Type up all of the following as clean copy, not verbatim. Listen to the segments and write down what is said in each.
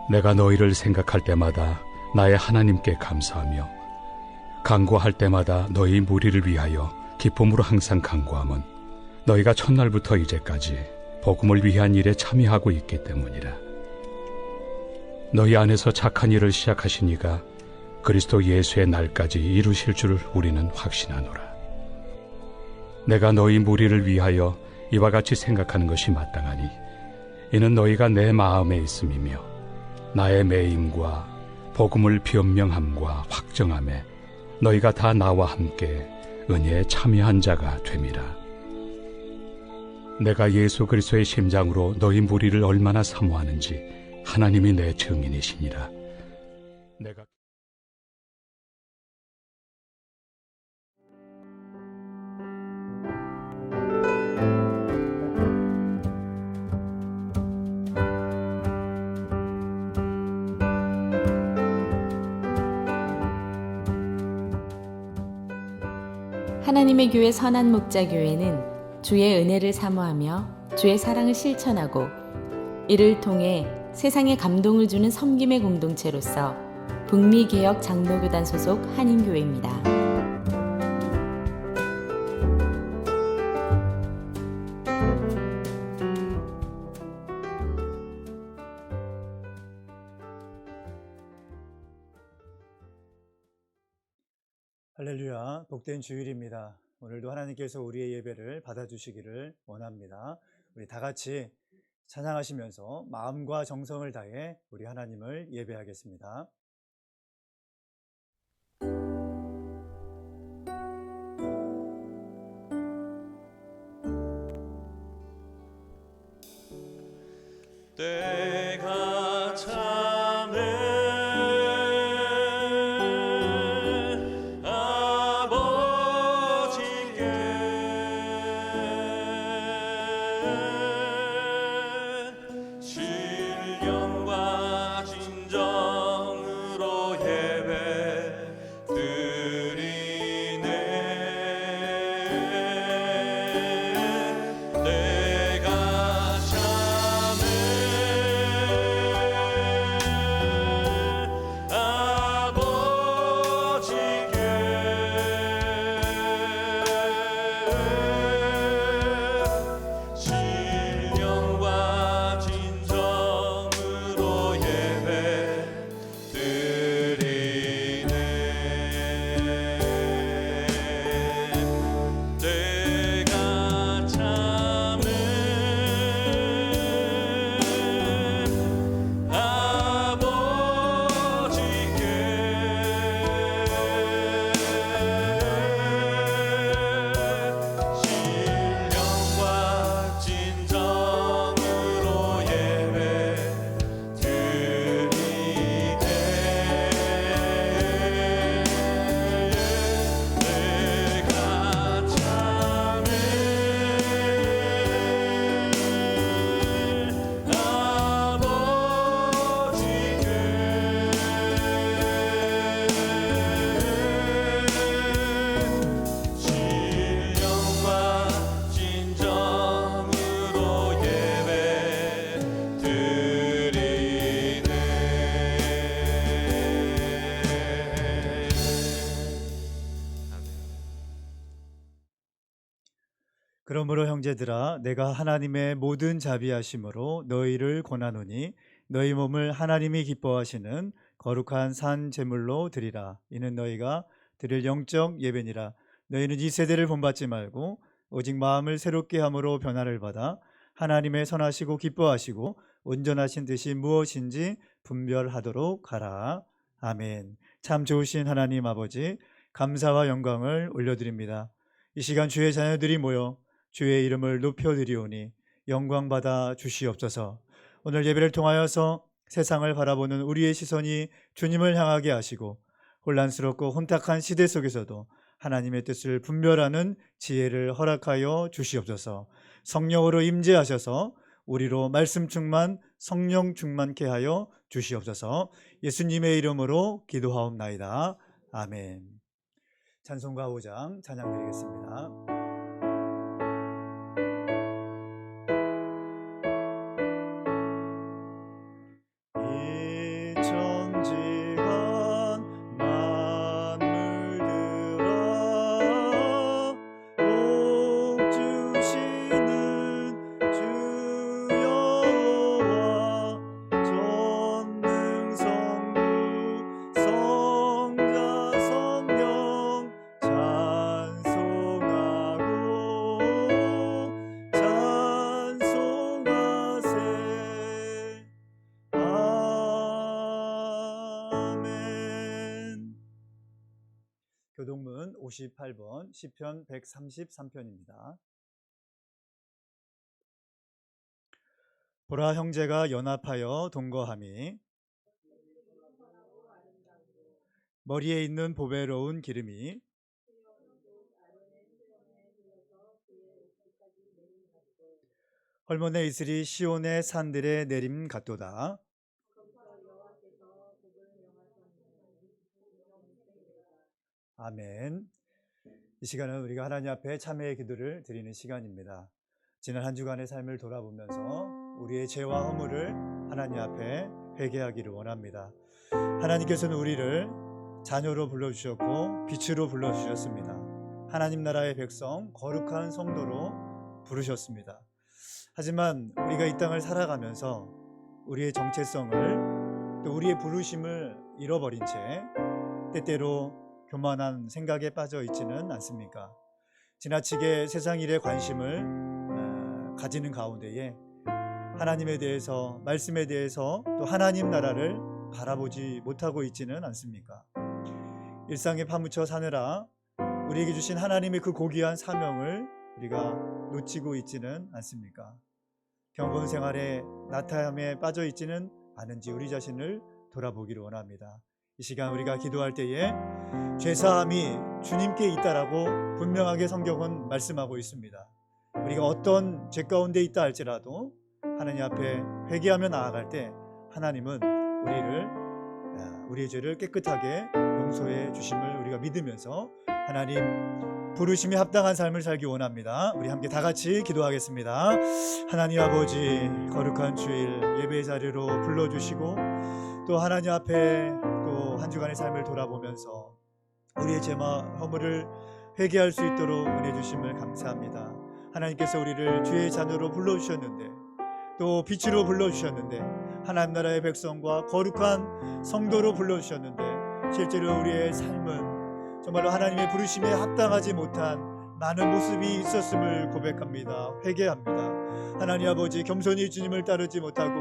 내가 너희를 생각할 때마다 나의 하나님께 감사하며 간구할 때마다 너희 무리를 위하여 기쁨으로 항상 간구함은 너희가 첫날부터 이제까지 복음을 위한 일에 참여하고 있기 때문이라. 너희 안에서 착한 일을 시작하신 이가 그리스도 예수의 날까지 이루실 줄 우리는 확신하노라. 내가 너희 무리를 위하여 이와 같이 생각하는 것이 마땅하니 이는 너희가 내 마음에 있음이며 나의 매임과 복음을 변명함과 확정함에 너희가 다 나와 함께 은혜에 참여한 자가 됨이라. 내가 예수 그리스도의 심장으로 너희 무리를 얼마나 사모하는지 하나님이 내 증인이시니라. 내가 하나님의 교회 선한 목자 교회는 주의 은혜를 사모하며 주의 사랑을 실천하고 이를 통해 세상에 감동을 주는 섬김의 공동체로서 북미 개혁 장로교단 소속 한인교회입니다. 할렐루야, 복된 주일입니다. 오늘도 하나님께서 우리의 예배를 받아주시기를 원합니다. 우리 다 같이 찬양하시면서 마음과 정성을 다해 우리 하나님을 예배하겠습니다. 때가 참에 신령과 진정으로 예배 드리네. 때가 참에 신령과 진정으로 예배 드리네. 때가 참에 신령과 진정으로 예배 드리네. 내가 참에 신령과 진정으로 예배 드리네. 그러므로 형제들아, 내가 하나님의 모든 자비하심으로 너희를 권하노니 너희 몸을 하나님이 기뻐하시는 거룩한 산 제물로 드리라. 이는 너희가 드릴 영적 예배니라. 너희는 이 세대를 본받지 말고 오직 마음을 새롭게 함으로 변화를 받아 하나님의 선하시고 기뻐하시고 온전하신 뜻이 무엇인지 분별하도록 하라. 아멘. 참 좋으신 하나님 아버지, 감사와 영광을 올려드립니다. 이 시간 주의 자녀들이 모여 주의 이름을 높여드리오니 영광받아 주시옵소서. 오늘 예배를 통하여서 세상을 바라보는 우리의 시선이 주님을 향하게 하시고 혼란스럽고 혼탁한 시대 속에서도 하나님의 뜻을 분별하는 지혜를 허락하여 주시옵소서. 성령으로 임재하셔서 우리로 말씀 충만, 성령 충만케 하여 주시옵소서. 예수님의 이름으로 기도하옵나이다. 아멘. 찬송가 5장 찬양 드리겠습니다. 58번 시편 133편입니다. 보라 형제가 연합하여 동거함이 머리에 있는 보배로운 기름이 헐몬의 이슬이 시온의 산들에 내림 같도다. 아멘. 이 시간은 우리가 하나님 앞에 참회의 기도를 드리는 시간입니다. 지난 한 주간의 삶을 돌아보면서 우리의 죄와 허물을 하나님 앞에 회개하기를 원합니다. 하나님께서는 우리를 자녀로 불러주셨고 빛으로 불러주셨습니다. 하나님 나라의 백성, 거룩한 성도로 부르셨습니다. 하지만 우리가 이 땅을 살아가면서 우리의 정체성을 또 우리의 부르심을 잃어버린 채 때때로 교만한 생각에 빠져 있지는 않습니까? 지나치게 세상 일에 관심을 가지는 가운데에 하나님에 대해서, 말씀에 대해서 또 하나님 나라를 바라보지 못하고 있지는 않습니까? 일상에 파묻혀 사느라 우리에게 주신 하나님의 그 고귀한 사명을 우리가 놓치고 있지는 않습니까? 경건 생활에 나타남에 빠져 있지는 않은지 우리 자신을 돌아보기를 원합니다. 이 시간 우리가 기도할 때에 죄사함이 주님께 있다라고 분명하게 성경은 말씀하고 있습니다. 우리가 어떤 죄 가운데 있다 할지라도 하나님 앞에 회개하며 나아갈 때 하나님은 우리의 죄를 깨끗하게 용서해 주심을 우리가 믿으면서 하나님 부르심에 합당한 삶을 살기 원합니다. 우리 함께 다 같이 기도하겠습니다. 하나님 아버지, 거룩한 주일 예배 자리로 불러주시고 또 하나님 앞에 또 한 주간의 삶을 돌아보면서 우리의 죄와 허물을 회개할 수 있도록 은혜 주심을 감사합니다. 하나님께서 우리를 주의 자녀로 불러주셨는데 또 빛으로 불러주셨는데 하나님 나라의 백성과 거룩한 성도로 불러주셨는데 실제로 우리의 삶은 정말로 하나님의 부르심에 합당하지 못한 많은 모습이 있었음을 고백합니다. 회개합니다. 하나님 아버지, 겸손히 주님을 따르지 못하고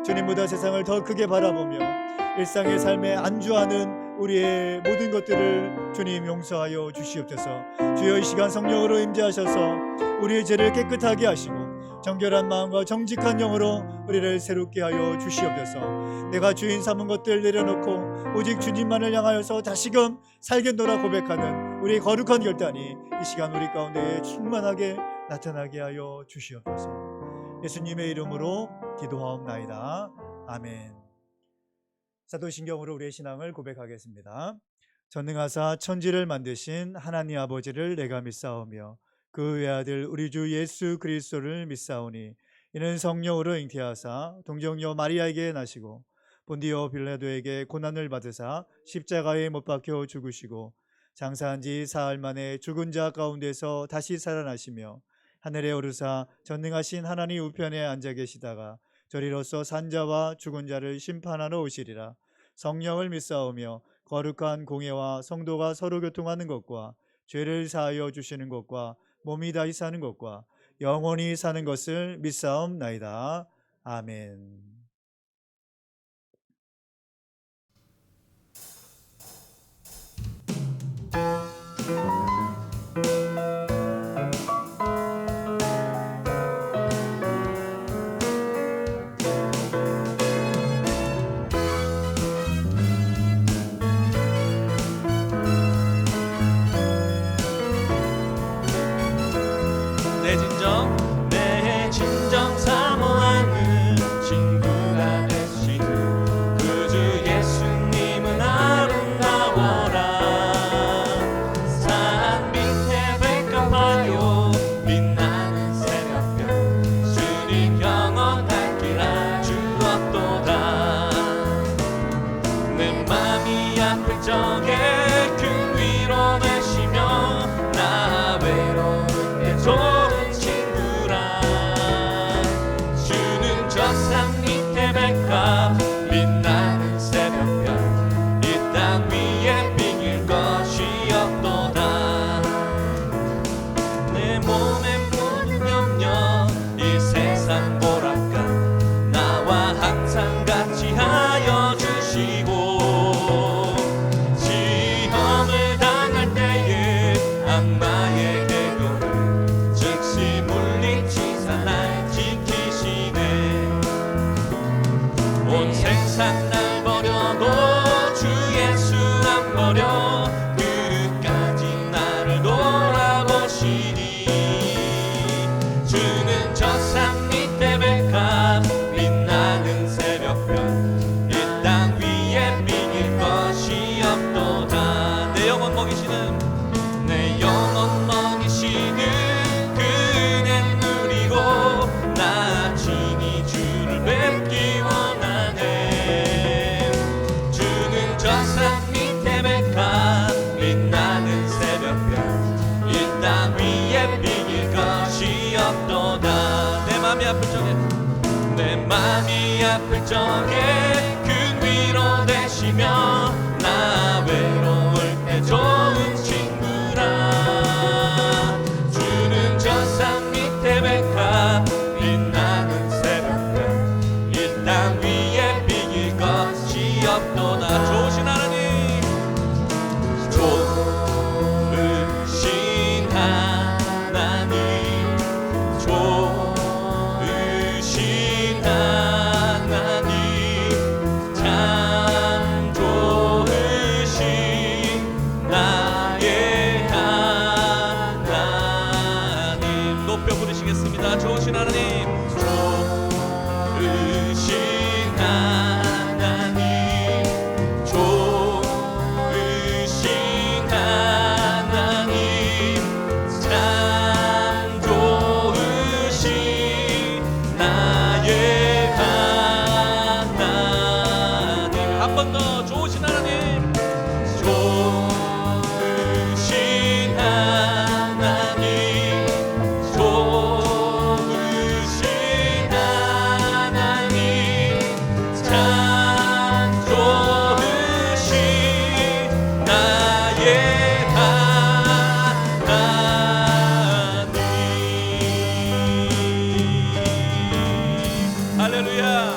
주님보다 세상을 더 크게 바라보며 일상의 삶에 안주하는 우리의 모든 것들을 주님 용서하여 주시옵소서. 주여 이 시간 성령으로 임재하셔서 우리의 죄를 깨끗하게 하시고 정결한 마음과 정직한 영으로 우리를 새롭게 하여 주시옵소서. 내가 주인 삼은 것들 내려놓고 오직 주님만을 향하여서 다시금 살겠노라 고백하는 우리의 거룩한 결단이 이 시간 우리 가운데 충만하게 나타나게 하여 주시옵소서. 예수님의 이름으로 기도하옵나이다. 아멘. 사도신경으로 우리의 신앙을 고백하겠습니다. 전능하사 천지를 만드신 하나님 아버지를 내가 믿사오며 그 외아들 우리 주 예수 그리스도를 믿사오니 이는 성령으로 잉태하사 동정녀 마리아에게 나시고 본디오 빌라도에게 고난을 받으사 십자가에 못 박혀 죽으시고 장사한 지 사흘 만에 죽은 자 가운데서 다시 살아나시며 하늘에 오르사 전능하신 하나님 우편에 앉아 계시다가 저리로서 산자와 죽은 자를 심판하러 오시리라. 성령을 믿사오며 거룩한 공예와 성도가 서로 교통하는 것과 죄를 사하여 주시는 것과 몸이 다시 사는 것과 영원히 사는 것을 믿사옵나이다. 아멘. 내 진정 사모하는 친구가 되시는 그 주 예수님은 아름다워라. 산 밑에 백합하여 빛나는 새벽별 주님 영원한 길 주었도다. 내 맘이 아플 적에 그 위로 되시며 나 외로운 내 좋은 친구 마음이 아플 적에 큰 위로 되시며 나 외로울 때 좋은 친구라. 주는 저 산 밑에 백화 빛나는 새벽별 이 땅 위에 비길 것이 없도다. 좋으신 하나님, 좋으신 하나님, 좋으신 하나님, 참 좋으신 나의 하나님. 높여 부르시겠습니다. 좋으신 하나님, 좋으신 하나님, 좋으신 하나님, 참 좋으신 나의 하나님. 한 번 더 좋으신 하나님, 좋으신 하나님, 좋으신 하나님, 참 좋으신 나의 하나님. 할렐루야.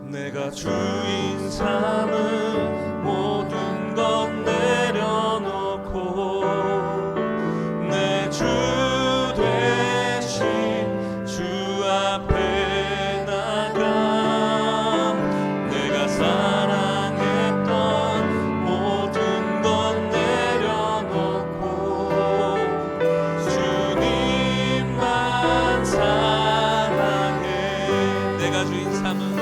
내가 주인 삼은 모든 것 내려놓고 내 주 되신 주 앞에 나가 내가 사랑했던 모든 것 내려놓고 주님만 사랑해. 내가 주인 삼은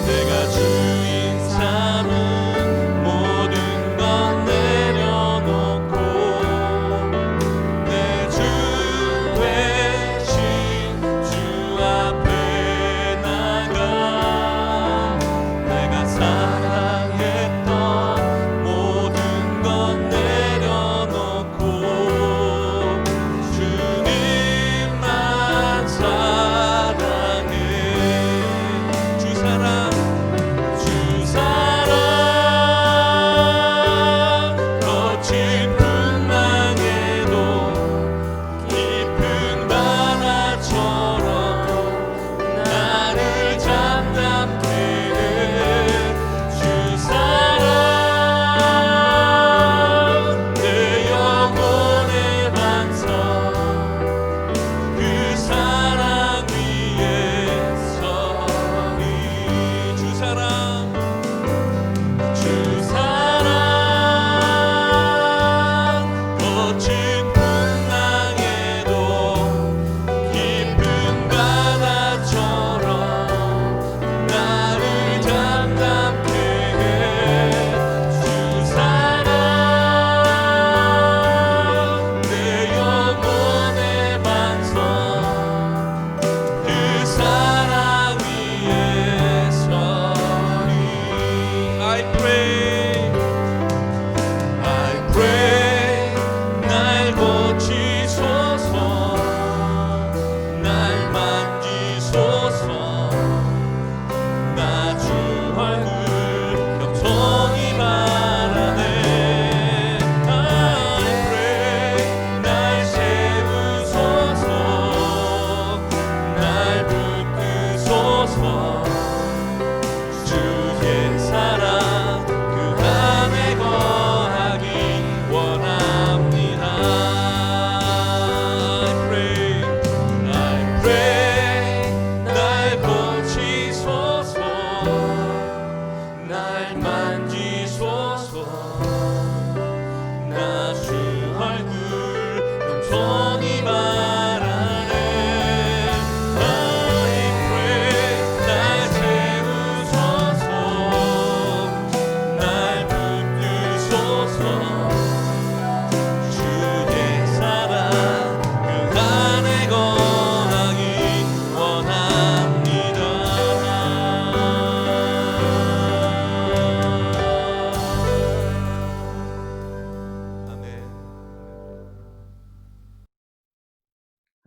내가 주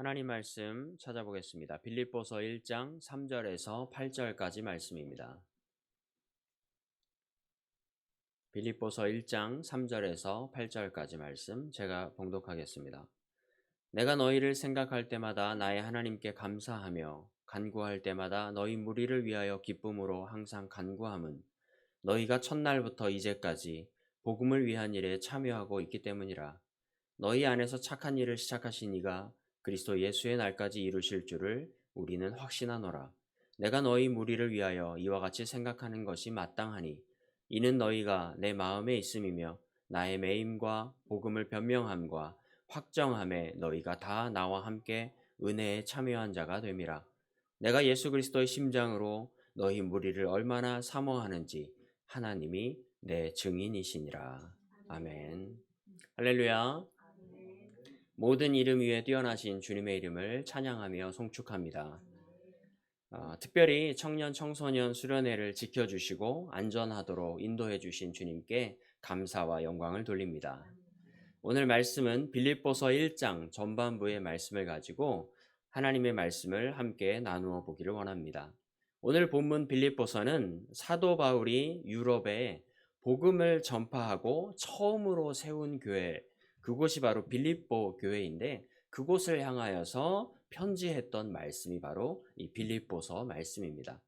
하나님 말씀 찾아보겠습니다. 빌립보서 1장 3절에서 8절까지 말씀입니다. 빌립보서 1장 3절에서 8절까지 말씀 제가 봉독하겠습니다. 내가 너희를 생각할 때마다 나의 하나님께 감사하며 간구할 때마다 너희 무리를 위하여 기쁨으로 항상 간구함은 너희가 첫날부터 이제까지 복음을 위한 일에 참여하고 있기 때문이라. 너희 안에서 착한 일을 시작하신 이가 그리스도 예수의 날까지 이루실 줄을 우리는 확신하노라. 내가 너희 무리를 위하여 이와 같이 생각하는 것이 마땅하니 이는 너희가 내 마음에 있음이며 나의 매임과 복음을 변명함과 확정함에 너희가 다 나와 함께 은혜에 참여한 자가 됨이라. 내가 예수 그리스도의 심장으로 너희 무리를 얼마나 사모하는지 하나님이 내 증인이시니라. 아멘. 할렐루야. 모든 이름 위에 뛰어나신 주님의 이름을 찬양하며 송축합니다. 특별히 청년 청소년 수련회를 지켜주시고 안전하도록 인도해 주신 주님께 감사와 영광을 돌립니다. 오늘 말씀은 빌립보서 1장 전반부의 말씀을 가지고 하나님의 말씀을 함께 나누어 보기를 원합니다. 오늘 본문 빌립보서는 사도 바울이 유럽에 복음을 전파하고 처음으로 세운 교회, 그곳이 바로 빌립보 교회인데 그곳을 향하여서 편지했던 말씀이 바로 이 빌립보서 말씀입니다.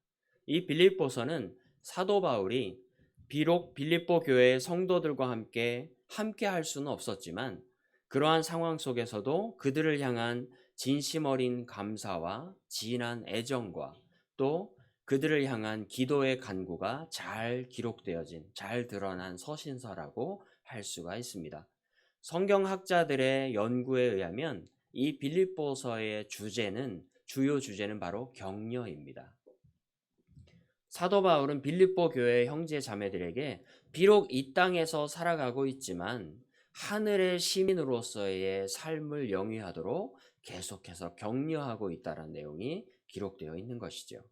이 빌립보서는 사도 바울이 비록 빌립보 교회의 성도들과 함께 할 수는 없었지만 그러한 상황 속에서도 그들을 향한 진심 어린 감사와 진한 애정과 또 그들을 향한 기도의 간구가 잘 기록되어진, 잘 드러난 서신서라고 할 수가 있습니다. 성경학자들의 연구에 의하면 이 빌립보서의 주요 주제는 바로 격려입니다. 사도 바울은 빌립보 교회의 형제 자매들에게 비록 이 땅에서 살아가고 있지만 하늘의 시민으로서의 삶을 영위하도록 계속해서 격려하고 있다는 내용이 기록되어 있는 것이죠.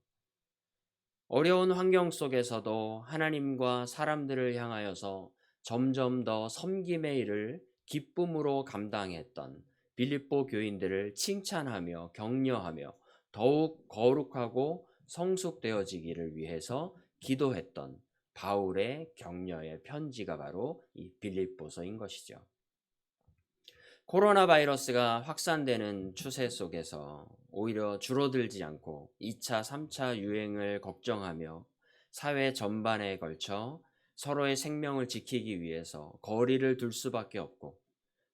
어려운 환경 속에서도 하나님과 사람들을 향하여서 점점 더 섬김의 일을 기쁨으로 감당했던 빌립보 교인들을 칭찬하며 격려하며 더욱 거룩하고 성숙되어지기를 위해서 기도했던 바울의 격려의 편지가 바로 이 빌립보서인 것이죠. 코로나 바이러스가 확산되는 추세 속에서 오히려 줄어들지 않고 2차, 3차 유행을 걱정하며 사회 전반에 걸쳐 서로의 생명을 지키기 위해서 거리를 둘 수밖에 없고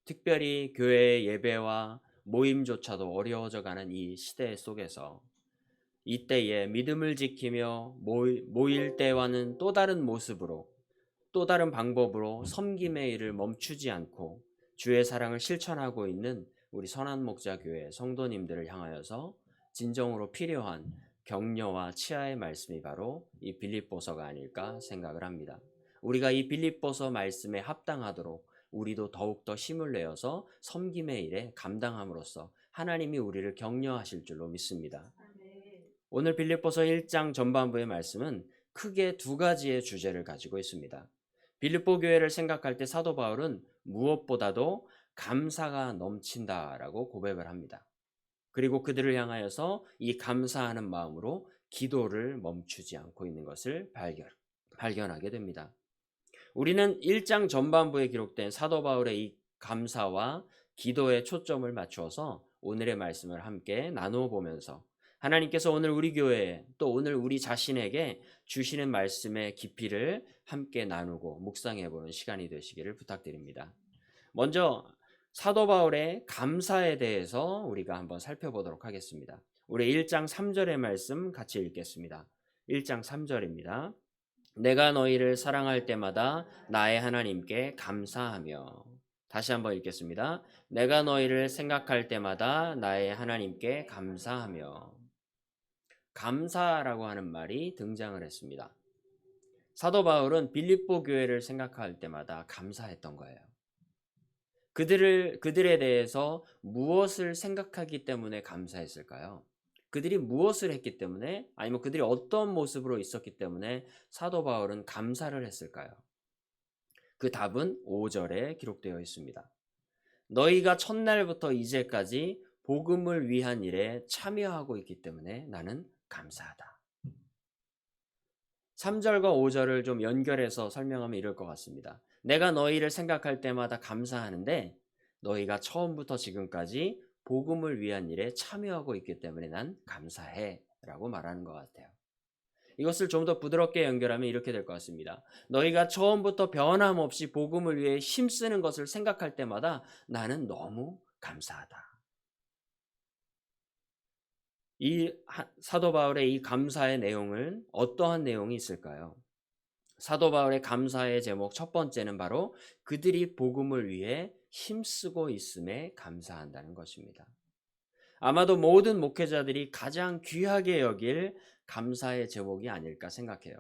특별히 교회의 예배와 모임조차도 어려워져 가는 이 시대 속에서 이때에 믿음을 지키며 모일 때와는 또 다른 모습으로 또 다른 방법으로 섬김의 일을 멈추지 않고 주의 사랑을 실천하고 있는 우리 선한목자교회 성도님들을 향하여서 진정으로 필요한 격려와 치하의 말씀이 바로 이 빌립보서가 아닐까 생각을 합니다. 우리가 이 빌립보서 말씀에 합당하도록 우리도 더욱더 힘을 내어서 섬김의 일에 감당함으로써 하나님이 우리를 격려하실 줄로 믿습니다. 오늘 빌립보서 1장 전반부의 말씀은 크게 두 가지의 주제를 가지고 있습니다. 빌립보 교회를 생각할 때 사도 바울은 무엇보다도 감사가 넘친다라고 고백을 합니다. 그리고 그들을 향하여서 이 감사하는 마음으로 기도를 멈추지 않고 있는 것을 발견하게 됩니다. 우리는 1장 전반부에 기록된 사도 바울의 이 감사와 기도에 초점을 맞추어서 오늘의 말씀을 함께 나누어 보면서 하나님께서 오늘 우리 교회에 또 오늘 우리 자신에게 주시는 말씀의 깊이를 함께 나누고 묵상해 보는 시간이 되시기를 부탁드립니다. 먼저 사도 바울의 감사에 대해서 우리가 한번 살펴보도록 하겠습니다. 우리 1장 3절의 말씀 같이 읽겠습니다. 1장 3절입니다. 내가 너희를 사랑할 때마다 나의 하나님께 감사하며. 다시 한번 읽겠습니다. 내가 너희를 생각할 때마다 나의 하나님께 감사하며. 감사라고 하는 말이 등장을 했습니다. 사도 바울은 빌립보 교회를 생각할 때마다 감사했던 거예요. 그들에 대해서 무엇을 생각하기 때문에 감사했을까요? 그들이 무엇을 했기 때문에 아니면 그들이 어떤 모습으로 있었기 때문에 사도 바울은 감사를 했을까요? 그 답은 5절에 기록되어 있습니다. 너희가 첫날부터 이제까지 복음을 위한 일에 참여하고 있기 때문에 나는 감사하다. 3절과 5절을 좀 연결해서 설명하면 이럴 것 같습니다. 내가 너희를 생각할 때마다 감사하는데 너희가 처음부터 지금까지 복음을 위한 일에 참여하고 있기 때문에 난 감사해 라고 말하는 것 같아요. 이것을 좀 더 부드럽게 연결하면 이렇게 될 것 같습니다. 너희가 처음부터 변함없이 복음을 위해 힘쓰는 것을 생각할 때마다 나는 너무 감사하다. 이 사도 바울의 이 감사의 내용은 어떠한 내용이 있을까요? 사도 바울의 감사의 제목 첫 번째는 바로 그들이 복음을 위해 힘쓰고 있음에 감사한다는 것입니다. 아마도 모든 목회자들이 가장 귀하게 여길 감사의 제목이 아닐까 생각해요.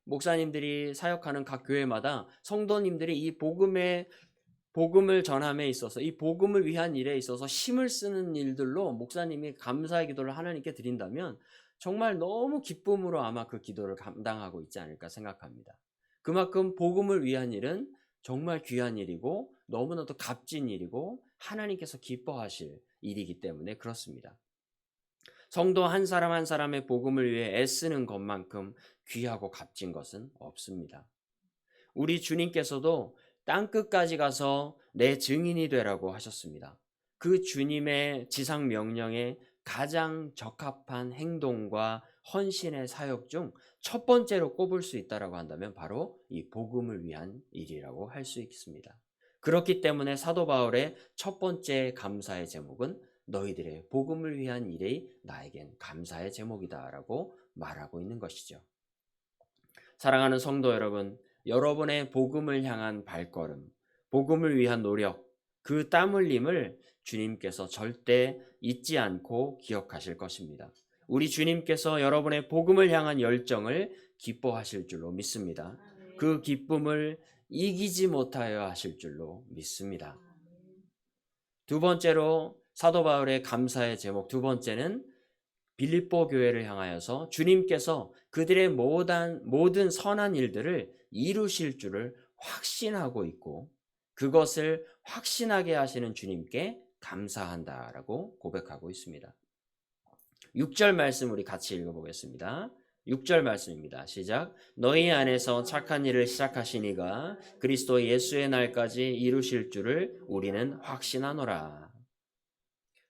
목사님들이 사역하는 각 교회마다 성도님들이 이 복음을 전함에 있어서 이 복음을 위한 일에 있어서 힘을 쓰는 일들로 목사님이 감사의 기도를 하나님께 드린다면 정말 너무 기쁨으로 아마 그 기도를 감당하고 있지 않을까 생각합니다. 그만큼 복음을 위한 일은 정말 귀한 일이고 너무나도 값진 일이고 하나님께서 기뻐하실 일이기 때문에 그렇습니다. 성도 한 사람 한 사람의 복음을 위해 애쓰는 것만큼 귀하고 값진 것은 없습니다. 우리 주님께서도 땅끝까지 가서 내 증인이 되라고 하셨습니다. 그 주님의 지상 명령에 가장 적합한 행동과 헌신의 사역 중 첫 번째로 꼽을 수 있다라고 한다면 바로 이 복음을 위한 일이라고 할 수 있습니다. 그렇기 때문에 사도 바울의 첫 번째 감사의 제목은 너희들의 복음을 위한 일이 나에겐 감사의 제목이다라고 말하고 있는 것이죠. 사랑하는 성도 여러분, 여러분의 복음을 향한 발걸음, 복음을 위한 노력, 그 땀 흘림을 주님께서 절대 잊지 않고 기억하실 것입니다. 우리 주님께서 여러분의 복음을 향한 열정을 기뻐하실 줄로 믿습니다. 그 기쁨을 이기지 못하여 하실 줄로 믿습니다. 두 번째로 사도 바울의 감사의 제목 두 번째는 빌립보 교회를 향하여서 주님께서 그들의 모든 선한 일들을 이루실 줄을 확신하고 있고 그것을 확신하게 하시는 주님께 감사한다라고 고백하고 있습니다. 6절 말씀 우리 같이 읽어보겠습니다. 6절 말씀입니다. 시작. 너희 안에서 착한 일을 시작하신 이가 그리스도 예수의 날까지 이루실 줄을 우리는 확신하노라.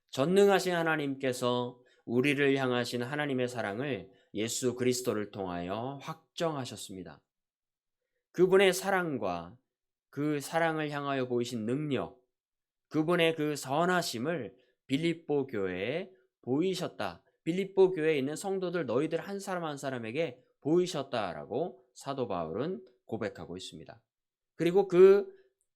전능하신 하나님께서 우리를 향하신 하나님의 사랑을 예수 그리스도를 통하여 확정하셨습니다. 그분의 사랑과 그 사랑을 향하여 보이신 능력, 그분의 그 선하심을 빌립보 교회에 보이셨다. 빌립보 교회에 있는 성도들 너희들 한 사람 한 사람에게 보이셨다라고 사도 바울은 고백하고 있습니다. 그리고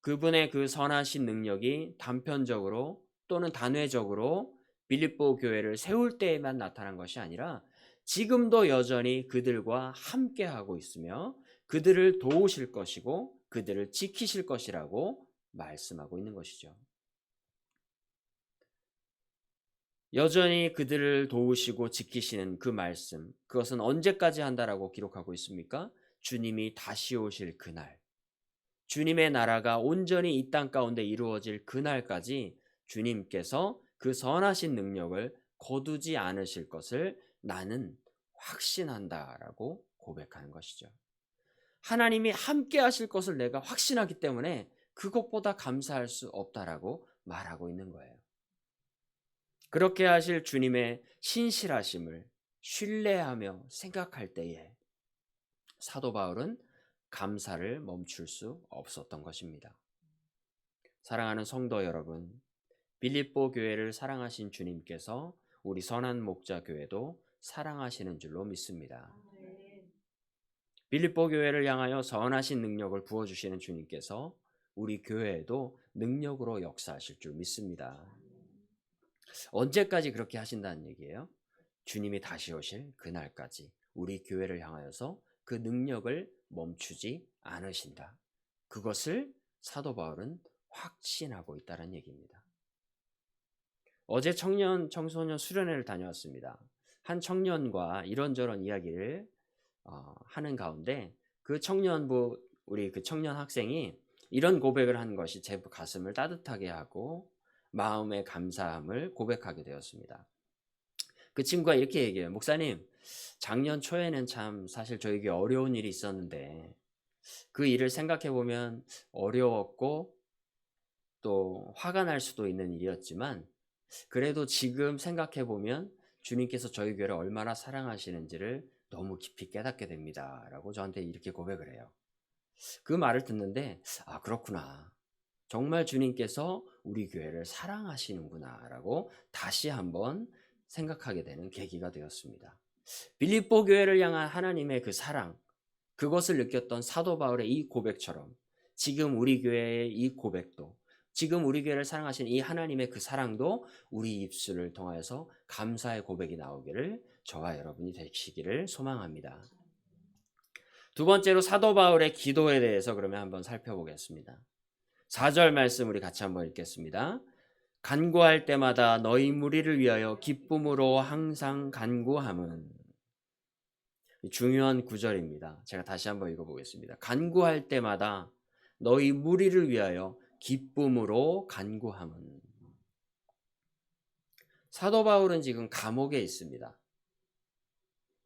그분의 그 선하신 능력이 단편적으로 또는 단회적으로 빌립보 교회를 세울 때에만 나타난 것이 아니라 지금도 여전히 그들과 함께하고 있으며 그들을 도우실 것이고 그들을 지키실 것이라고 말씀하고 있는 것이죠. 여전히 그들을 도우시고 지키시는 그 말씀, 그것은 언제까지 한다라고 기록하고 있습니까? 주님이 다시 오실 그날, 주님의 나라가 온전히 이 땅 가운데 이루어질 그날까지 주님께서 그 선하신 능력을 거두지 않으실 것을 나는 확신한다라고 고백하는 것이죠. 하나님이 함께 하실 것을 내가 확신하기 때문에 그것보다 감사할 수 없다라고 말하고 있는 거예요. 그렇게 하실 주님의 신실하심을 신뢰하며 생각할 때에 사도 바울은 감사를 멈출 수 없었던 것입니다. 사랑하는 성도 여러분, 빌립보 교회를 사랑하신 주님께서 우리 선한 목자 교회도 사랑하시는 줄로 믿습니다. 빌립보 교회를 향하여 선하신 능력을 부어주시는 주님께서 우리 교회에도 능력으로 역사하실 줄 믿습니다. 언제까지 그렇게 하신다는 얘기예요? 주님이 다시 오실 그날까지 우리 교회를 향하여서 그 능력을 멈추지 않으신다. 그것을 사도 바울은 확신하고 있다는 얘기입니다. 어제 청소년 수련회를 다녀왔습니다. 한 청년과 이런저런 이야기를 하는 가운데 그 우리 그 청년 학생이 이런 고백을 한 것이 제 가슴을 따뜻하게 하고 마음의 감사함을 고백하게 되었습니다. 그 친구가 이렇게 얘기해요. 목사님, 작년 초에는 참 사실 저에게 어려운 일이 있었는데 그 일을 생각해 보면 어려웠고 또 화가 날 수도 있는 일이었지만 그래도 지금 생각해 보면 주님께서 저희 교회를 얼마나 사랑하시는지를 너무 깊이 깨닫게 됩니다. 라고 저한테 이렇게 고백을 해요. 그 말을 듣는데 그렇구나. 정말 주님께서 우리 교회를 사랑하시는구나 라고 다시 한번 생각하게 되는 계기가 되었습니다. 빌립보 교회를 향한 하나님의 그 사랑, 그것을 느꼈던 사도 바울의 이 고백처럼 지금 우리 교회의 이 고백도, 지금 우리 교회를 사랑하시는 이 하나님의 그 사랑도 우리 입술을 통하여서 감사의 고백이 나오기를 저와 여러분이 되시기를 소망합니다. 두 번째로 사도 바울의 기도에 대해서 그러면 한번 살펴보겠습니다. 4절 말씀 우리 같이 한번 읽겠습니다. 간구할 때마다 너희 무리를 위하여 기쁨으로 항상 간구함은, 중요한 구절입니다. 제가 다시 한번 읽어보겠습니다. 간구할 때마다 너희 무리를 위하여 기쁨으로 간구함은. 사도 바울은 지금 감옥에 있습니다.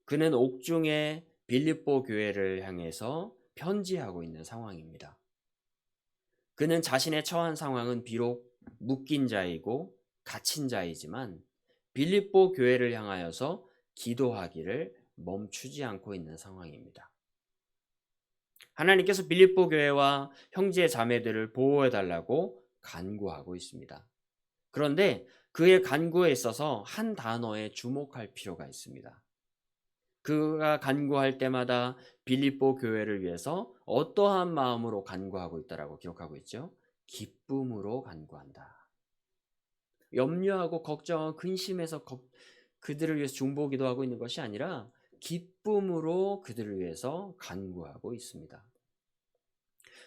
그는 옥중에 빌립보 교회를 향해서 편지하고 있는 상황입니다. 그는 자신의 처한 상황은 비록 묶인 자이고 갇힌 자이지만 빌립보 교회를 향하여서 기도하기를 멈추지 않고 있는 상황입니다. 하나님께서 빌립보 교회와 형제 자매들을 보호해달라고 간구하고 있습니다. 그런데 그의 간구에 있어서 한 단어에 주목할 필요가 있습니다. 그가 간구할 때마다 빌립보 교회를 위해서 어떠한 마음으로 간구하고 있다라고 기록하고 있죠? 기쁨으로 간구한다. 염려하고 걱정하고 근심해서 그들을 위해서 중보기도 하고 있는 것이 아니라 기쁨으로 그들을 위해서 간구하고 있습니다.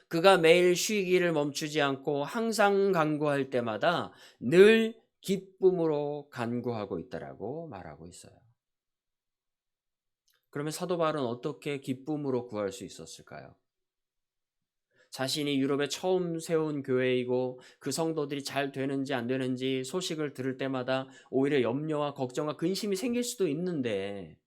그가 매일 쉬기를 멈추지 않고 항상 간구할 때마다 늘 기쁨으로 간구하고 있다라고 말하고 있어요. 그러면 사도 바울은 어떻게 기쁨으로 구할 수 있었을까요? 자신이 유럽에 처음 세운 교회이고 그 성도들이 잘 되는지 안 되는지 소식을 들을 때마다 오히려 염려와 걱정과 근심이 생길 수도 있는데,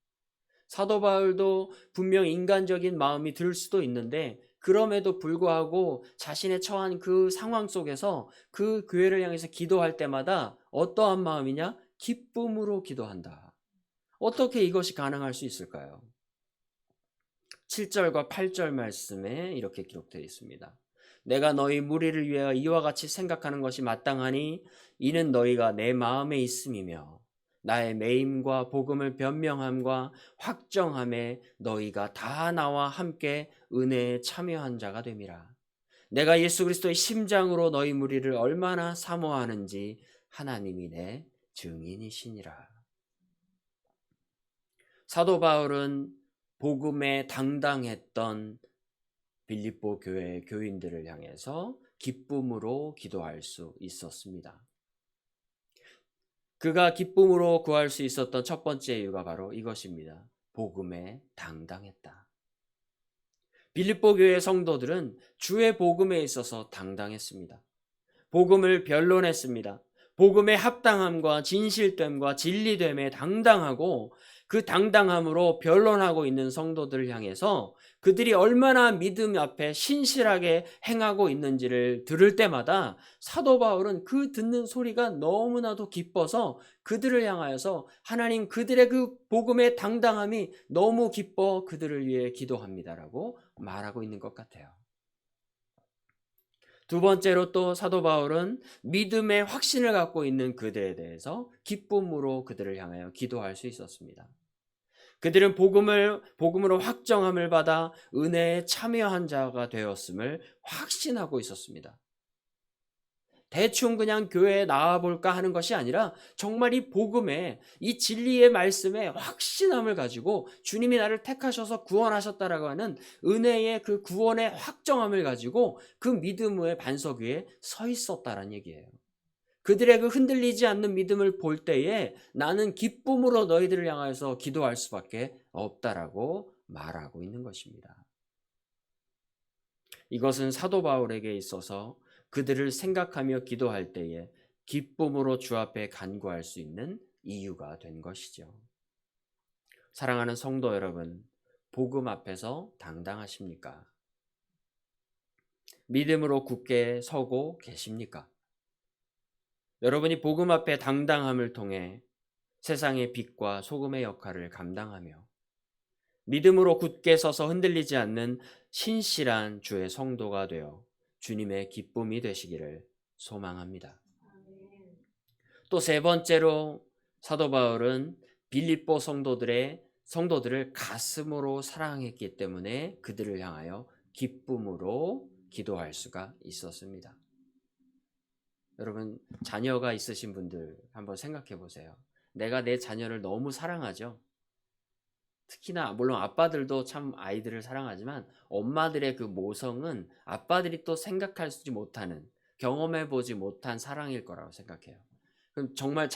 사도 바울도 분명 인간적인 마음이 들 수도 있는데 그럼에도 불구하고 자신의 처한 그 상황 속에서 그 교회를 향해서 기도할 때마다 어떠한 마음이냐? 기쁨으로 기도한다. 어떻게 이것이 가능할 수 있을까요? 7절과 8절 말씀에 이렇게 기록되어 있습니다. 내가 너희 무리를 위하여 이와 같이 생각하는 것이 마땅하니 이는 너희가 내 마음에 있음이며 나의 매임과 복음을 변명함과 확정함에 너희가 다 나와 함께 은혜에 참여한 자가 됨이라. 내가 예수 그리스도의 심장으로 너희 무리를 얼마나 사모하는지 하나님이 내 증인이시니라. 사도 바울은 복음에 당당했던 빌립보 교회 교인들을 향해서 기쁨으로 기도할 수 있었습니다. 그가 기쁨으로 구할 수 있었던 첫 번째 이유가 바로 이것입니다. 복음에 당당했다. 빌립보 교회 성도들은 주의 복음에 있어서 당당했습니다. 복음을 변론했습니다. 복음의 합당함과 진실됨과 진리됨에 당당하고 그 당당함으로 변론하고 있는 성도들을 향해서 그들이 얼마나 믿음 앞에 신실하게 행하고 있는지를 들을 때마다 사도 바울은 그 듣는 소리가 너무나도 기뻐서 그들을 향하여서 하나님, 그들의 그 복음의 당당함이 너무 기뻐 그들을 위해 기도합니다라고 말하고 있는 것 같아요. 두 번째로 또 사도 바울은 믿음의 확신을 갖고 있는 그들에 대해서 기쁨으로 그들을 향하여 기도할 수 있었습니다. 그들은 복음으로 확정함을 받아 은혜에 참여한 자가 되었음을 확신하고 있었습니다. 대충 그냥 교회에 나와볼까 하는 것이 아니라 정말 이 복음에, 이 진리의 말씀에 확신함을 가지고 주님이 나를 택하셔서 구원하셨다라고 하는 은혜의 그 구원의 확정함을 가지고 그 믿음의 반석 위에 서 있었다라는 얘기예요. 그들의 그 흔들리지 않는 믿음을 볼 때에 나는 기쁨으로 너희들을 향해서 기도할 수밖에 없다라고 말하고 있는 것입니다. 이것은 사도 바울에게 있어서 그들을 생각하며 기도할 때에 기쁨으로 주 앞에 간구할 수 있는 이유가 된 것이죠. 사랑하는 성도 여러분, 복음 앞에서 당당하십니까? 믿음으로 굳게 서고 계십니까? 여러분이 복음 앞에 당당함을 통해 세상의 빛과 소금의 역할을 감당하며 믿음으로 굳게 서서 흔들리지 않는 신실한 주의 성도가 되어 주님의 기쁨이 되시기를 소망합니다. 또 세 번째로 사도 바울은 빌립보 성도들을 가슴으로 사랑했기 때문에 그들을 향하여 기쁨으로 기도할 수가 있었습니다. 여러분, 자녀가 있으신 분들 한번 생각해 보세요. 내가 내 자녀를 너무 사랑하죠. 특히나 물론 아빠들도 참 아이들을 사랑하지만 엄마들의 그 모성은 아빠들이 또 생각하지 못하는, 경험해보지 못한 사랑일 거라고 생각해요. 그럼 정말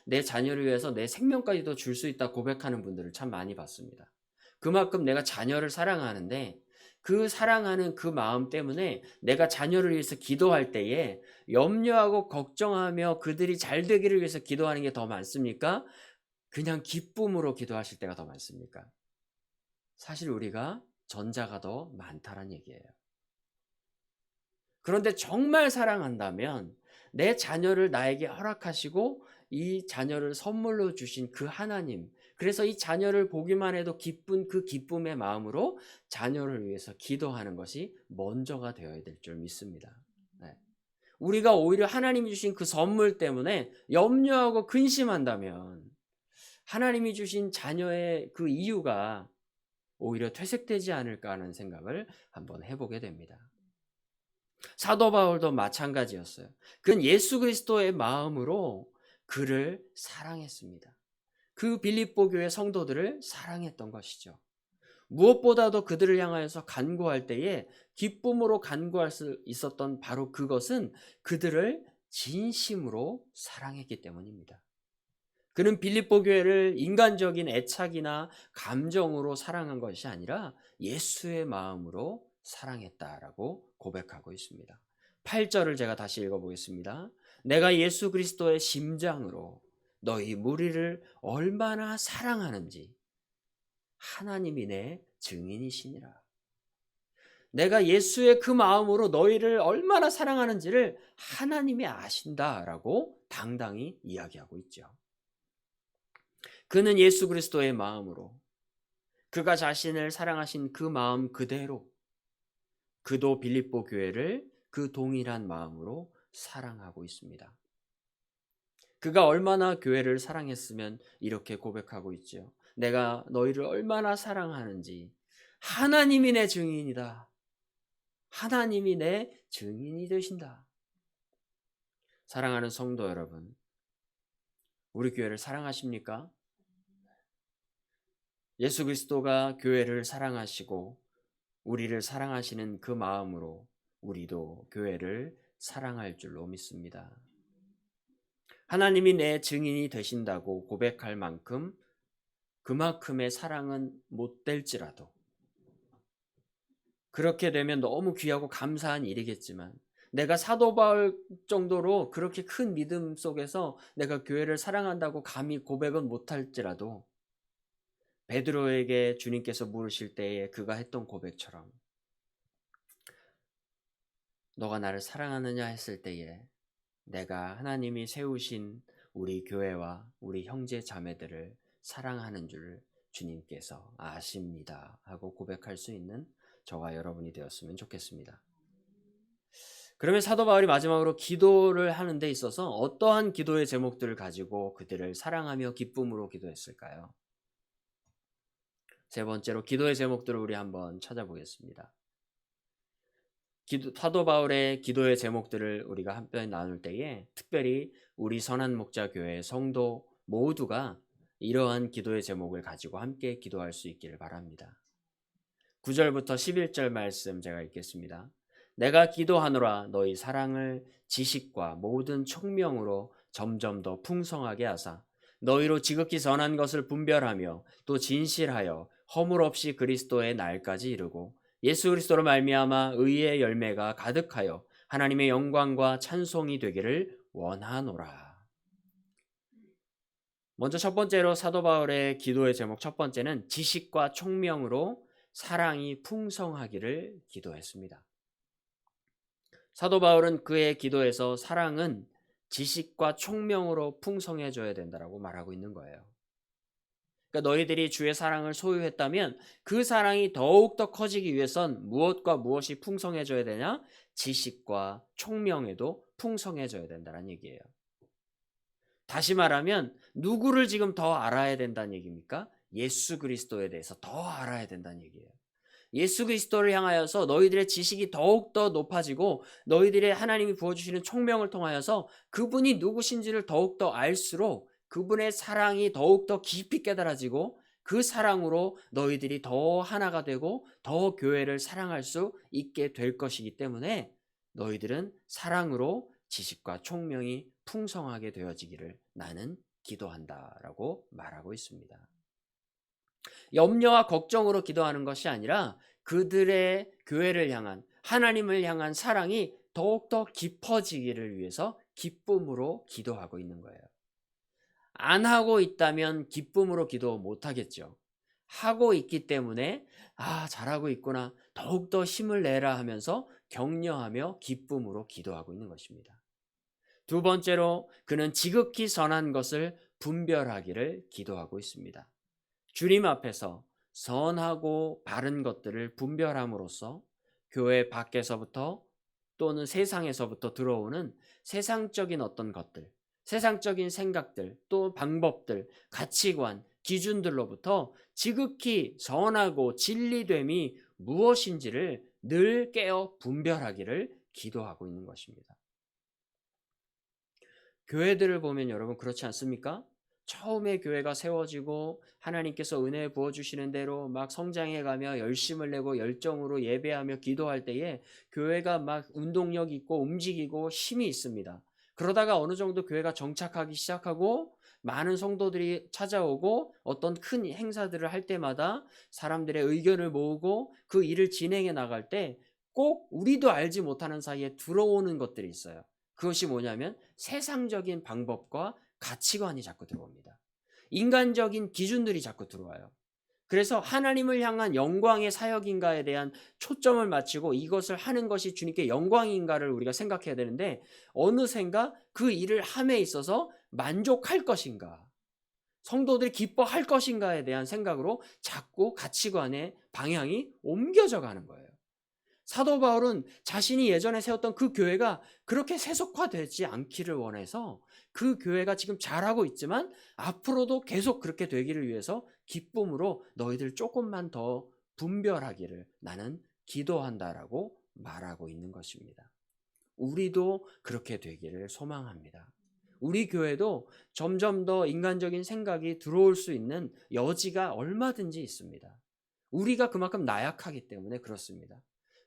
내 자녀를 위해서 내 생명까지도 줄 수 있다 고백하는 분들을 참 많이 봤습니다. 그만큼 내가 자녀를 사랑하는데 그 사랑하는 그 마음 때문에 내가 자녀를 위해서 기도할 때에 염려하고 걱정하며 그들이 잘 되기를 위해서 기도하는 게 더 많습니까? 그냥 기쁨으로 기도하실 때가 더 많습니까? 사실 우리가 전자가 더 많다는 얘기예요. 그런데 정말 사랑한다면 내 자녀를 나에게 허락하시고 이 자녀를 선물로 주신 그 하나님, 그래서 이 자녀를 보기만 해도 기쁜 그 기쁨의 마음으로 자녀를 위해서 기도하는 것이 먼저가 되어야 될 줄 믿습니다. 네. 우리가 오히려 하나님이 주신 그 선물 때문에 염려하고 근심한다면 하나님이 주신 자녀의 그 이유가 오히려 퇴색되지 않을까 하는 생각을 한번 해보게 됩니다. 사도 바울도 마찬가지였어요. 그는 예수 그리스도의 마음으로 그를 사랑했습니다. 그 빌립보 교회 성도들을 사랑했던 것이죠. 무엇보다도 그들을 향하여서 간구할 때에 기쁨으로 간구할 수 있었던 바로 그것은 그들을 진심으로 사랑했기 때문입니다. 그는 빌립보 교회를 인간적인 애착이나 감정으로 사랑한 것이 아니라 예수의 마음으로 사랑했다라고 고백하고 있습니다. 8절을 제가 다시 읽어보겠습니다. 내가 예수 그리스도의 심장으로 너희 무리를 얼마나 사랑하는지 하나님이 내 증인이시니라. 내가 예수의 그 마음으로 너희를 얼마나 사랑하는지를 하나님이 아신다라고 당당히 이야기하고 있죠. 그는 예수 그리스도의 마음으로 그가 자신을 사랑하신 그 마음 그대로 그도 빌립보 교회를 그 동일한 마음으로 사랑하고 있습니다. 그가 얼마나 교회를 사랑했으면 이렇게 고백하고 있죠. 내가 너희를 얼마나 사랑하는지 하나님이 내 증인이다. 하나님이 내 증인이 되신다. 사랑하는 성도 여러분, 우리 교회를 사랑하십니까? 예수 그리스도가 교회를 사랑하시고 우리를 사랑하시는 그 마음으로 우리도 교회를 사랑할 줄로 믿습니다. 하나님이 내 증인이 되신다고 고백할 만큼 그만큼의 사랑은 못 될지라도 그렇게 되면 너무 귀하고 감사한 일이겠지만 내가 사도 바울 정도로 그렇게 큰 믿음 속에서 내가 교회를 사랑한다고 감히 고백은 못할지라도 베드로에게 주님께서 물으실 때에 그가 했던 고백처럼 너가 나를 사랑하느냐 했을 때에 내가 하나님이 세우신 우리 교회와 우리 형제 자매들을 사랑하는 줄 주님께서 아십니다 하고 고백할 수 있는 저와 여러분이 되었으면 좋겠습니다. 그러면 사도 바울이 마지막으로 기도를 하는 데 있어서 어떠한 기도의 제목들을 가지고 그들을 사랑하며 기쁨으로 기도했을까요? 세 번째로 기도의 제목들을 우리 한번 찾아보겠습니다. 사도 바울의 기도의 제목들을 우리가 한편 나눌 때에 특별히 우리 선한목자교회 성도 모두가 이러한 기도의 제목을 가지고 함께 기도할 수 있기를 바랍니다. 9절부터 11절 말씀 제가 읽겠습니다. 내가 기도하노라 너희 사랑을 지식과 모든 총명으로 점점 더 풍성하게 하사 너희로 지극히 선한 것을 분별하며 또 진실하여 허물 없이 그리스도의 날까지 이르고 예수 그리스도로 말미암아 의의 열매가 가득하여 하나님의 영광과 찬송이 되기를 원하노라. 먼저 첫 번째로 사도 바울의 기도의 제목 첫 번째는 지식과 총명으로 사랑이 풍성하기를 기도했습니다. 사도 바울은 그의 기도에서 사랑은 지식과 총명으로 풍성해져야 된다고 말하고 있는 거예요. 그러니까 너희들이 주의 사랑을 소유했다면 그 사랑이 더욱더 커지기 위해선 무엇과 무엇이 풍성해져야 되냐? 지식과 총명에도 풍성해져야 된다는 얘기예요. 다시 말하면 누구를 지금 더 알아야 된다는 얘기입니까? 예수 그리스도에 대해서 더 알아야 된다는 얘기예요. 예수 그리스도를 향하여서 너희들의 지식이 더욱더 높아지고 너희들의 하나님이 부어주시는 총명을 통하여서 그분이 누구신지를 더욱더 알수록 그분의 사랑이 더욱더 깊이 깨달아지고 그 사랑으로 너희들이 더 하나가 되고 더 교회를 사랑할 수 있게 될 것이기 때문에 너희들은 사랑으로 지식과 총명이 풍성하게 되어지기를 나는 기도한다라고 말하고 있습니다. 염려와 걱정으로 기도하는 것이 아니라 그들의 교회를 향한 하나님을 향한 사랑이 더욱더 깊어지기를 위해서 기쁨으로 기도하고 있는 거예요. 안 하고 있다면 기쁨으로 기도 못 하겠죠. 하고 있기 때문에 잘하고 있구나, 더욱더 힘을 내라 하면서 격려하며 기쁨으로 기도하고 있는 것입니다. 두 번째로 그는 지극히 선한 것을 분별하기를 기도하고 있습니다. 주님 앞에서 선하고 바른 것들을 분별함으로써 교회 밖에서부터 또는 세상에서부터 들어오는 세상적인 어떤 것들, 세상적인 생각들, 또 방법들, 가치관, 기준들로부터 지극히 선하고 진리됨이 무엇인지를 늘 깨어 분별하기를 기도하고 있는 것입니다. 교회들을 보면 여러분 그렇지 않습니까? 처음에 교회가 세워지고 하나님께서 은혜 부어주시는 대로 막 성장해가며 열심을 내고 열정으로 예배하며 기도할 때에 교회가 막 운동력 있고 움직이고 힘이 있습니다. 그러다가 어느 정도 교회가 정착하기 시작하고 많은 성도들이 찾아오고 어떤 큰 행사들을 할 때마다 사람들의 의견을 모으고 그 일을 진행해 나갈 때 꼭 우리도 알지 못하는 사이에 들어오는 것들이 있어요. 그것이 뭐냐면 세상적인 방법과 가치관이 자꾸 들어옵니다. 인간적인 기준들이 자꾸 들어와요. 그래서 하나님을 향한 영광의 사역인가에 대한 초점을 맞추고 이것을 하는 것이 주님께 영광인가를 우리가 생각해야 되는데 어느샌가 그 일을 함에 있어서 만족할 것인가, 성도들이 기뻐할 것인가에 대한 생각으로 자꾸 가치관의 방향이 옮겨져 가는 거예요. 사도 바울은 자신이 예전에 세웠던 그 교회가 그렇게 세속화되지 않기를 원해서 그 교회가 지금 잘하고 있지만 앞으로도 계속 그렇게 되기를 위해서 기쁨으로 너희들 조금만 더 분별하기를 나는 기도한다라고 말하고 있는 것입니다. 우리도 그렇게 되기를 소망합니다. 우리 교회도 점점 더 인간적인 생각이 들어올 수 있는 여지가 얼마든지 있습니다. 우리가 그만큼 나약하기 때문에 그렇습니다.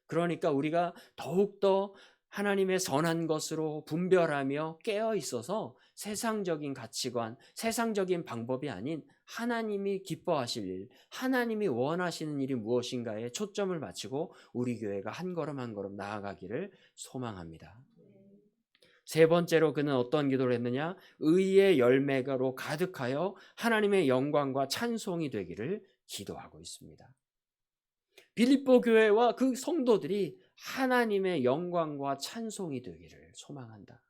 그러니까 우리가 더욱더 하나님의 선한 것으로 분별하며 깨어 있어서 세상적인 가치관, 세상적인 방법이 아닌 하나님이 기뻐하실 일, 하나님이 원하시는 일이 무엇인가에 초점을 맞추고 우리 교회가 한 걸음 한 걸음 나아가기를 소망합니다. 세 번째로 그는 어떤 기도를 했느냐? 의의 열매로 가득하여 하나님의 영광과 찬송이 되기를 기도하고 있습니다. 빌립보 교회와 그 성도들이 하나님의 영광과 찬송이 되기를 소망한다.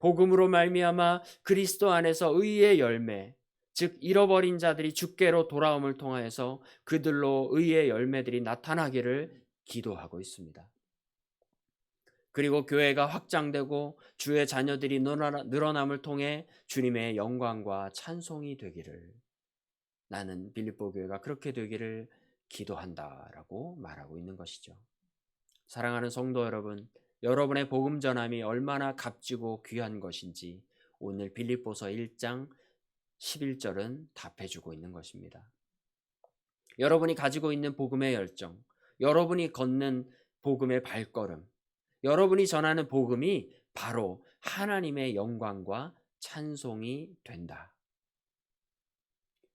복음으로 말미암아 그리스도 안에서 의의 열매, 즉 잃어버린 자들이 주께로 돌아옴을 통하여서 그들로 의의 열매들이 나타나기를 기도하고 있습니다. 그리고 교회가 확장되고 주의 자녀들이 늘어남을 통해 주님의 영광과 찬송이 되기를, 나는 빌립보 교회가 그렇게 되기를 기도한다라고 말하고 있는 것이죠. 사랑하는 성도 여러분, 여러분의 복음 전함이 얼마나 값지고 귀한 것인지 오늘 빌립보서 1장 11절은 답해주고 있는 것입니다. 여러분이 가지고 있는 복음의 열정, 여러분이 걷는 복음의 발걸음, 여러분이 전하는 복음이 바로 하나님의 영광과 찬송이 된다.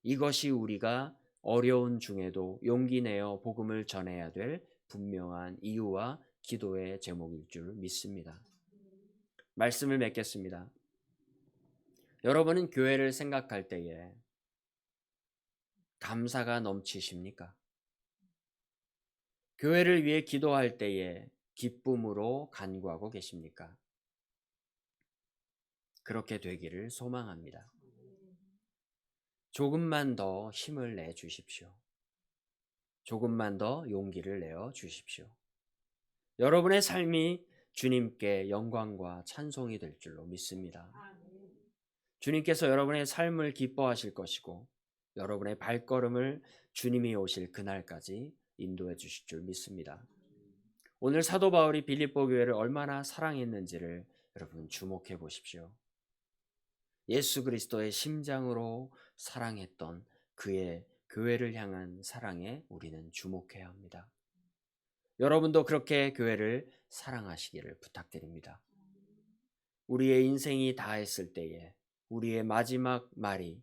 이것이 우리가 어려운 중에도 용기 내어 복음을 전해야 될 분명한 이유와 기도의 제목일 줄 믿습니다. 말씀을 맺겠습니다. 여러분은 교회를 생각할 때에 감사가 넘치십니까? 교회를 위해 기도할 때에 기쁨으로 간구하고 계십니까? 그렇게 되기를 소망합니다. 조금만 더 힘을 내 주십시오. 조금만 더 용기를 내어 주십시오. 여러분의 삶이 주님께 영광과 찬송이 될 줄로 믿습니다. 주님께서 여러분의 삶을 기뻐하실 것이고 여러분의 발걸음을 주님이 오실 그날까지 인도해 주실 줄 믿습니다. 오늘 사도 바울이 빌립보 교회를 얼마나 사랑했는지를 여러분 주목해 보십시오. 예수 그리스도의 심장으로 사랑했던 그의 교회를 향한 사랑에 우리는 주목해야 합니다. 여러분도 그렇게 교회를 사랑하시기를 부탁드립니다. 우리의 인생이 다했을 때에 우리의 마지막 말이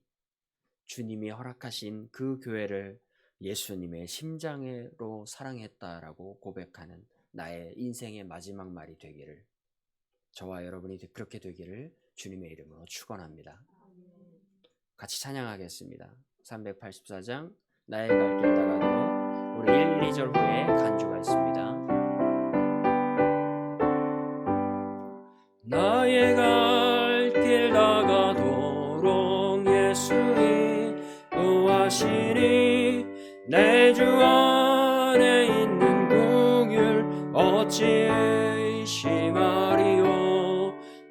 주님이 허락하신 그 교회를 예수님의 심장으로 사랑했다라고 고백하는 나의 인생의 마지막 말이 되기를, 저와 여러분이 그렇게 되기를 주님의 이름으로 축원합니다. 같이 찬양하겠습니다. 384장 나의 갈 길 다가도록 우리 1, 2절 후에 간주가 있습니다. 나의 갈 길 다가도록 예수 인도하시니 내 주 안에 있는 긍휼 어찌 의심하리요.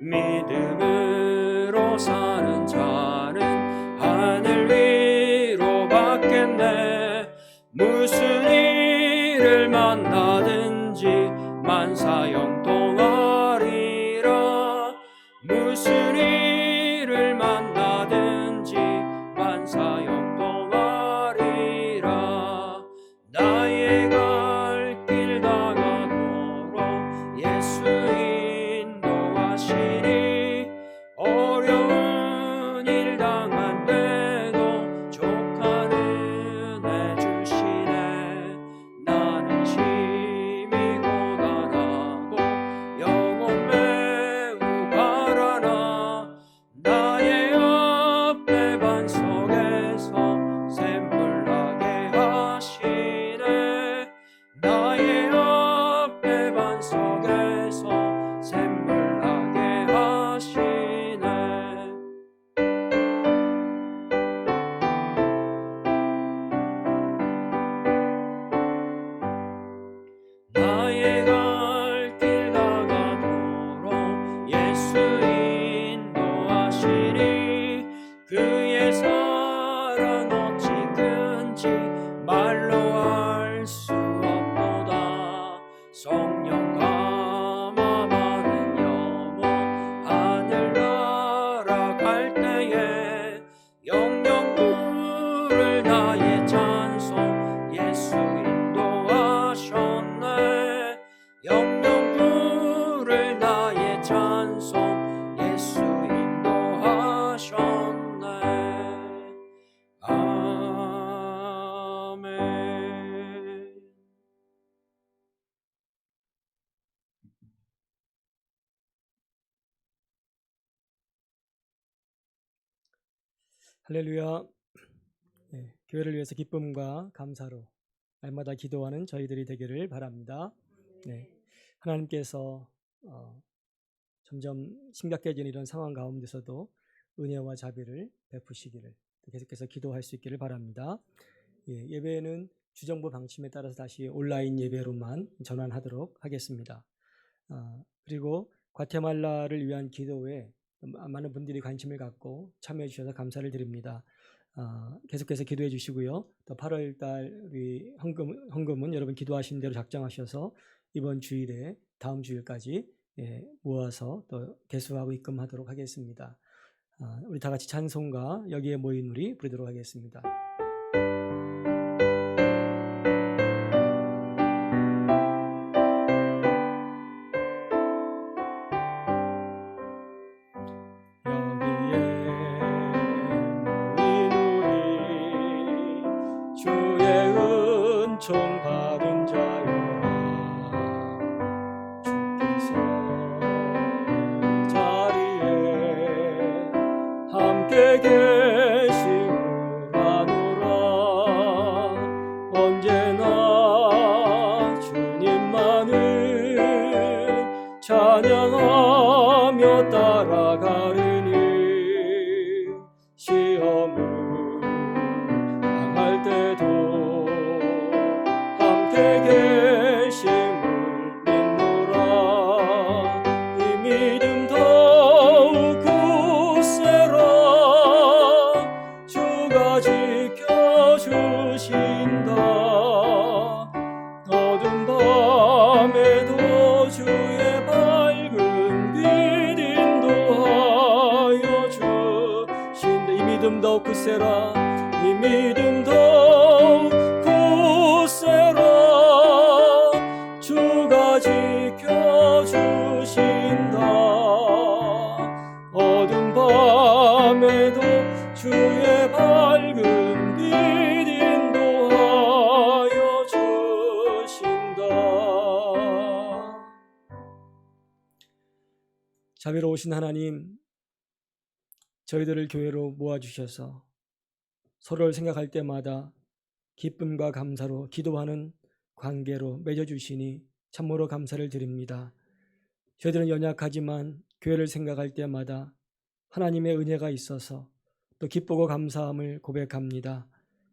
믿음으로 사는 자는 하늘 위로 받겠네. 무슨 일을 만나든지 만사 형통하리라. 무슨 일을 만나든지 만사 형통하리라. 나의 갈 길 다가도록 예수 인도하시니 어려운 일 당한데도 족한 은혜 주시네. 나는 심히 고단하고 영혼 매우 가라나. 나의 앞에 반석에서 샘물 나게 하시네. 나의 앞에 반석에서 샘물 나게 하시네. 나의 갈 길 다가도록 예수 인도하시니 그의 사랑 어찌 큰지 말로 알 수 없도다. 성령 감화받은 영혼 하늘 날아갈 때에 영영 부를 나의 찬송 예수 인도하셨네. 영영 부를 나의 찬송 예수 인도하셨네. 아멘. 할렐루야. 네, 교회를 위해서 기쁨과 감사로 날마다 기도하는 저희들이 되기를 바랍니다. 네, 하나님께서 점점 심각해지는 이런 상황 가운데서도 은혜와 자비를 베푸시기를 계속해서 기도할 수 있기를 바랍니다. 예배는 주정부 방침에 따라서 다시 온라인 예배로만 전환하도록 하겠습니다. 그리고 과테말라를 위한 기도에 많은 분들이 관심을 갖고 참여해 주셔서 감사를 드립니다. 계속해서 기도해 주시고요. 또 8월 달 우리 헌금은 여러분 기도하신 대로 작정하셔서 이번 주일에 다음 주일까지 모아서 또 개수하고 입금하도록 하겠습니다. 우리 다 같이 찬송가 여기에 모인 우리 부르도록 하겠습니다. 받은 자여라. 주께서 나는 찬양하며 따라가리니 시험을 당할 때도 함께 계심을 믿노라. 이 믿음 더욱 굳세라. 주가 지켜주신다. 어두운 밤에도 주의 밝은 빛 인도하여 주신다. 이 믿음 더욱 굳세라. 이 믿음 더욱 굳세라. 주가 지켜주신다. 어두운 밤에도 주의 밝은 빛 인도하여 주신다. 자비로우신 하나님, 저희들을 교회로 모아주셔서 서로를 생각할 때마다 기쁨과 감사로 기도하는 관계로 맺어주시니 참으로 감사를 드립니다. 저희들은 연약하지만 교회를 생각할 때마다 하나님의 은혜가 있어서 또 기쁘고 감사함을 고백합니다.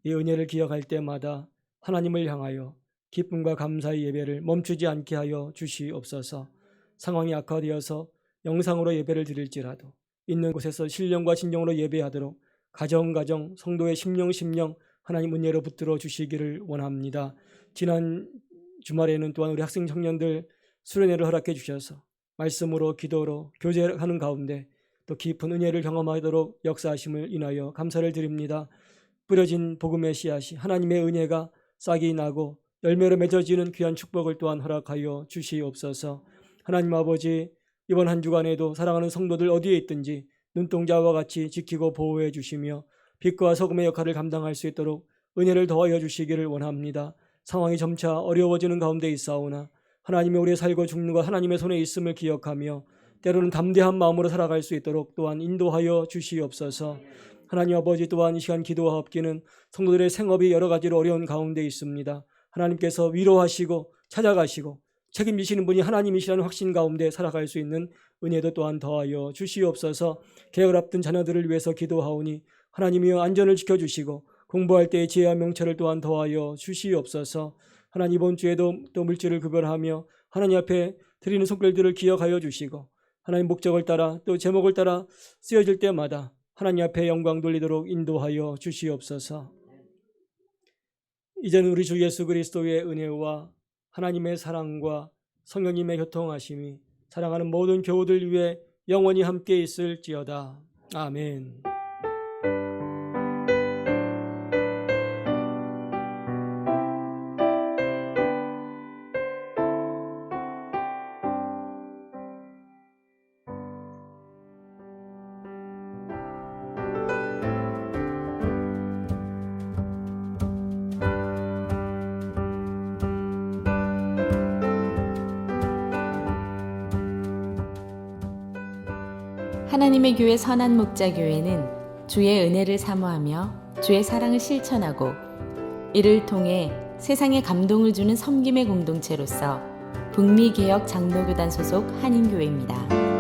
이 은혜를 기억할 때마다 하나님을 향하여 기쁨과 감사의 예배를 멈추지 않게 하여 주시옵소서. 상황이 악화되어서 영상으로 예배를 드릴지라도 있는 곳에서 신령과 진정으로 예배하도록 가정 성도의 심령 하나님 은혜로 붙들어 주시기를 원합니다. 지난 주말에는 또한 우리 학생 청년들 수련회를 허락해 주셔서 말씀으로 기도로 교제하는 가운데 또 깊은 은혜를 경험하도록 역사하심을 인하여 감사를 드립니다. 뿌려진 복음의 씨앗이 하나님의 은혜가 싹이 나고 열매로 맺어지는 귀한 축복을 또한 허락하여 주시옵소서. 하나님 아버지, 이번 한 주간에도 사랑하는 성도들 어디에 있든지 눈동자와 같이 지키고 보호해 주시며 빛과 소금의 역할을 감당할 수 있도록 은혜를 더하여 주시기를 원합니다. 상황이 점차 어려워지는 가운데 있사오나 하나님의 우리의 살고 죽는 것 하나님의 손에 있음을 기억하며 때로는 담대한 마음으로 살아갈 수 있도록 또한 인도하여 주시옵소서. 하나님 아버지, 또한 이 시간 기도하옵기는 성도들의 생업이 여러 가지로 어려운 가운데 있습니다. 하나님께서 위로하시고 찾아가시고 책임지시는 분이 하나님이시라는 확신 가운데 살아갈 수 있는 은혜도 또한 더하여 주시옵소서. 개혁을 앞둔 자녀들을 위해서 기도하오니 하나님이여 안전을 지켜주시고 공부할 때의 지혜와 명철을 또한 더하여 주시옵소서. 하나님, 이번 주에도 또 물질을 구별하며 하나님 앞에 드리는 손길들을 기억하여 주시고 하나님 목적을 따라 또 제목을 따라 쓰여질 때마다 하나님 앞에 영광 돌리도록 인도하여 주시옵소서. 이제는 우리 주 예수 그리스도의 은혜와 하나님의 사랑과 성령님의 교통하심이 사랑하는 모든 교우들 위해 영원히 함께 있을지어다. 아멘. 하나님의 교회 선한 목자 교회는 주의 은혜를 사모하며 주의 사랑을 실천하고 이를 통해 세상에 감동을 주는 섬김의 공동체로서 북미 개혁 장로교단 소속 한인교회입니다.